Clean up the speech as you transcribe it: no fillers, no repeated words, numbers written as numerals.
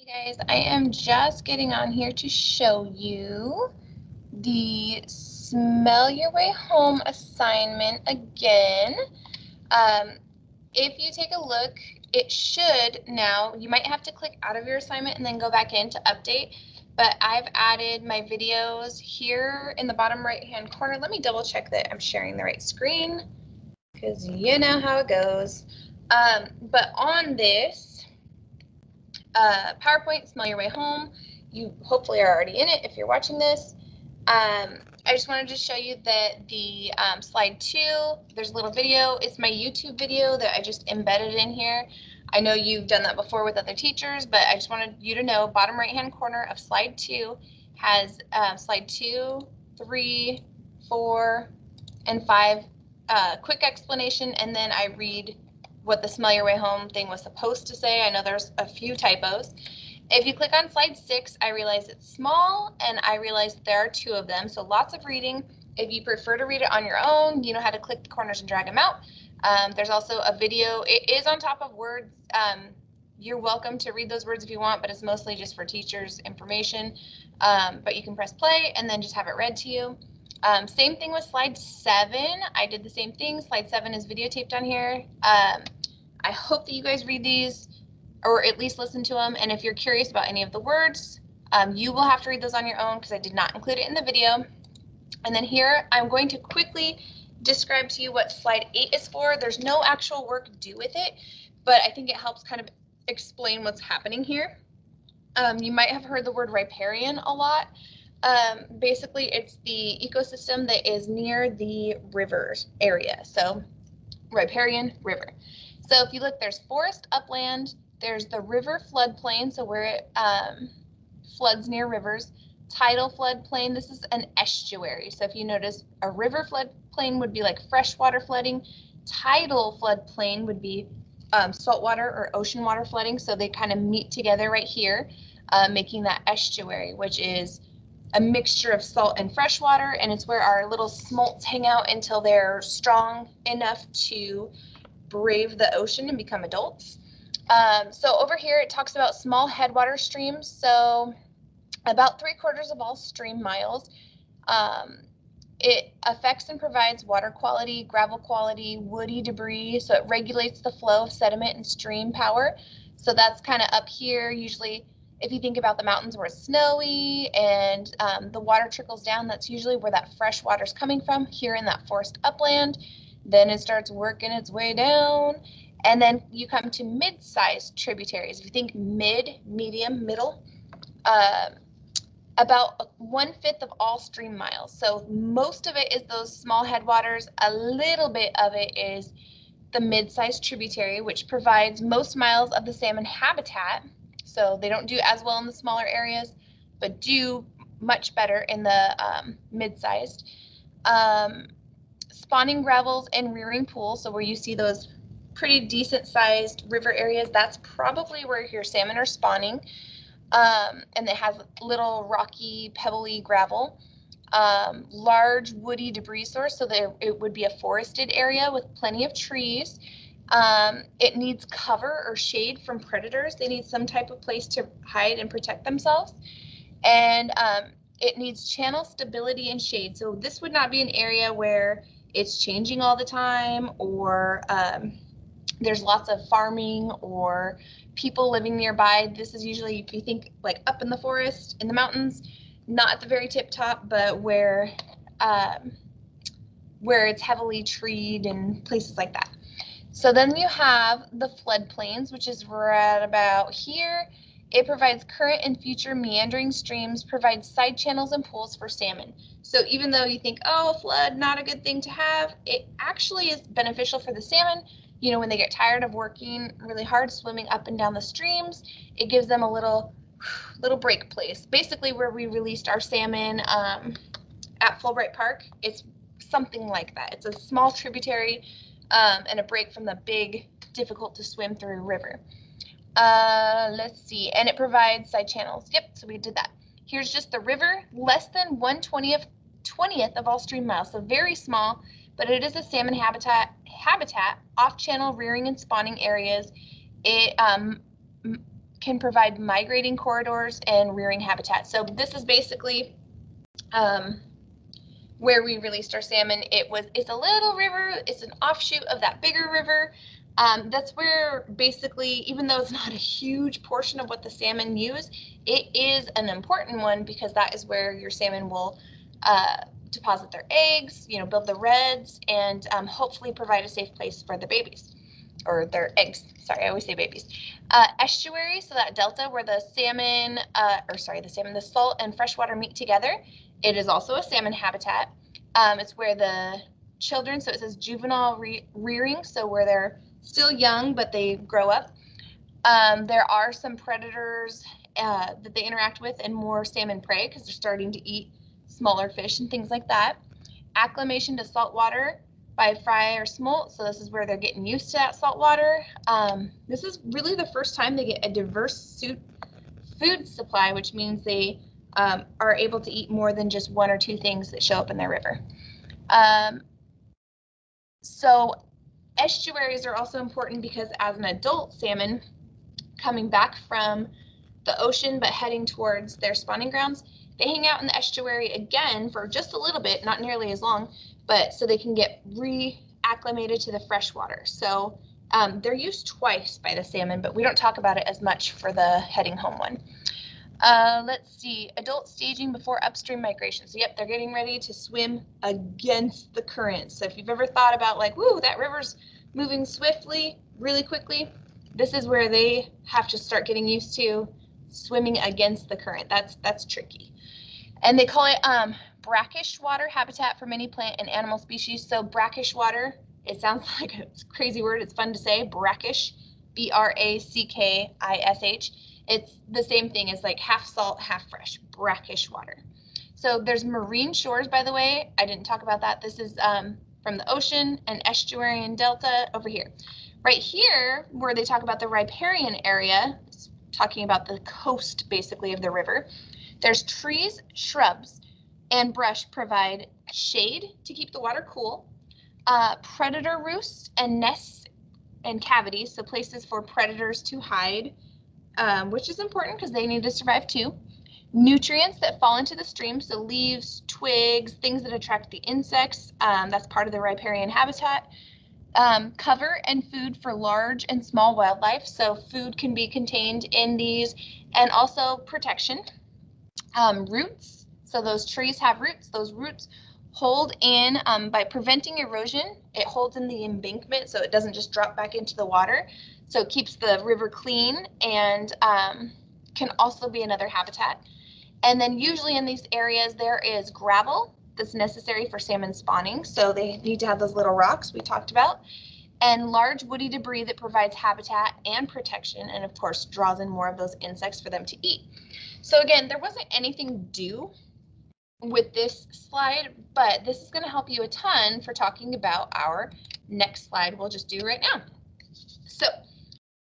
Hey guys, I am just getting on here to show you the Smell Your Way Home assignment again. If you take a look, it should now, you might have to click out of your assignment and then go back in to update, but I've added my videos here in the bottom right hand corner. Let me double check that I'm sharing the right screen because you know how it goes. But on this PowerPoint, Smell Your Way Home, you hopefully are already in it if you're watching this. I just wanted to show you that the slide 2, there's a little video. It's my YouTube video that I just embedded in here. I know you've done that before with other teachers, but I just wanted you to know bottom right hand corner of slide 2 has slide 2, 3, 4, and 5 quick explanation, and then I read what the Smell Your Way Home thing was supposed to say. I know there's a few typos. If you click on slide 6, I realize it's small, and I realize there are 2 of them, so lots of reading. If you prefer to read it on your own, you know how to click the corners and drag them out. There's also a video. It is on top of words. You're welcome to read those words if you want, but it's mostly just for teachers' information. But you can press play and then just have it read to you. Same thing with slide 7. I did the same thing. Slide 7 is videotaped on here. I hope that you guys read these or at least listen to them. And if you're curious about any of the words, you will have to read those on your own because I did not include it in the video. And then here, I'm going to quickly describe to you what slide 8 is for. There's no actual work due with it, but I think it helps kind of explain what's happening here. You might have heard the word riparian a lot. Basically, it's the ecosystem that is near the rivers area. So riparian, river. So if you look, there's forest, upland, there's the river floodplain, so where it floods near rivers. Tidal floodplain, this is an estuary. So if you notice, a river floodplain would be like freshwater flooding. Tidal floodplain would be saltwater or ocean water flooding. So they kind of meet together right here, making that estuary, which is a mixture of salt and fresh water, and it's where our little smolts hang out until they're strong enough to brave the ocean and become adults. So over here it talks about small headwater streams. So about 3/4 of all stream miles. It affects and provides water quality, gravel quality, woody debris. So it regulates the flow of sediment and stream power. So that's kind of up here. Usually, if you think about the mountains where it's snowy and the water trickles down, that's usually where that fresh water is coming from, here in that forest upland. Then it starts working its way down. And then you come to mid-sized tributaries. If you think mid, medium, middle, about 1/5 of all stream miles. So most of it is those small headwaters. A little bit of it is the mid-sized tributary, which provides most miles of the salmon habitat. So they don't do as well in the smaller areas, but do much better in the mid-sized. Spawning gravels and rearing pools, so where you see those pretty decent-sized river areas, that's probably where your salmon are spawning. And it has little rocky, pebbly gravel. Large woody debris source, so there it would be a forested area with plenty of trees. It needs cover or shade from predators. They need some type of place to hide and protect themselves. And it needs channel stability and shade. So this would not be an area where it's changing all the time, or there's lots of farming or people living nearby. This is usually, if you think like up in the forest, in the mountains, not at the very tip top, but where it's heavily treed and places like that. So then you have the floodplains, which is right about here. It provides current and future meandering streams, provides side channels and pools for salmon. So even though you think, oh, flood, not a good thing to have, it actually is beneficial for the salmon. You know, when they get tired of working really hard, swimming up and down the streams, it gives them a little break place. Basically where we released our salmon at Fulbright Park, it's something like that. It's a small tributary and a break from the big, difficult to swim through river. Let's see, and it provides side channels. Yep, so we did that. Here's just the river, less than 1/20th of all stream miles, so very small, but it is a salmon habitat, off-channel rearing and spawning areas. It can provide migrating corridors and rearing habitat. So this is basically where we released our salmon. It's a little river. It's an offshoot of that bigger river. That's where basically, even though it's not a huge portion of what the salmon use, it is an important one because that is where your salmon will deposit their eggs, build the redds, and hopefully provide a safe place for the babies, or their eggs. Sorry, I always say babies. Estuary, so that delta where the salmon, the salt and freshwater meet together, it is also a salmon habitat. It's where the children, so it says juvenile rearing, so where they're still young but they grow up. There are some predators that they interact with and more salmon prey because they're starting to eat smaller fish and things like that. Acclimation to salt water by fry or smolt, so this is where they're getting used to that salt water. This is really the first time they get a diverse food supply, which means they are able to eat more than just one or two things that show up in their river. So estuaries are also important because as an adult salmon coming back from the ocean but heading towards their spawning grounds, they hang out in the estuary again for just a little bit, not nearly as long, but so they can get reacclimated to the fresh water. So they're used twice by the salmon, but we don't talk about it as much for the heading home one. Let's see, adult staging before upstream migration. So yep, they're getting ready to swim against the current. So if you've ever thought about like, woo, that river's moving swiftly, really quickly, this is where they have to start getting used to swimming against the current. That's tricky. And they call it brackish water habitat for many plant and animal species. So brackish water, it sounds like a crazy word. It's fun to say, brackish, B-R-A-C-K-I-S-H. It's the same thing as like half salt, half fresh, brackish water. So there's marine shores, by the way. I didn't talk about that. This is from the ocean and estuary and delta over here. Right here, where they talk about the riparian area, it's talking about the coast basically of the river. There's trees, shrubs, and brush provide shade to keep the water cool. Predator roosts and nests and cavities, so places for predators to hide, which is important because they need to survive too. Nutrients that fall into the stream, so leaves, twigs, things that attract the insects, that's part of the riparian habitat. Cover and food for large and small wildlife, so food can be contained in these, and also protection. Roots, so those trees have roots. Those roots hold in, by preventing erosion, it holds in the embankment so it doesn't just drop back into the water. So it keeps the river clean and can also be another habitat. And then usually in these areas there is gravel that's necessary for salmon spawning. So they need to have those little rocks we talked about, and large woody debris that provides habitat and protection, and of course draws in more of those insects for them to eat. So again, there wasn't anything due with this slide, but this is going to help you a ton for talking about our next slide we'll just do right now. So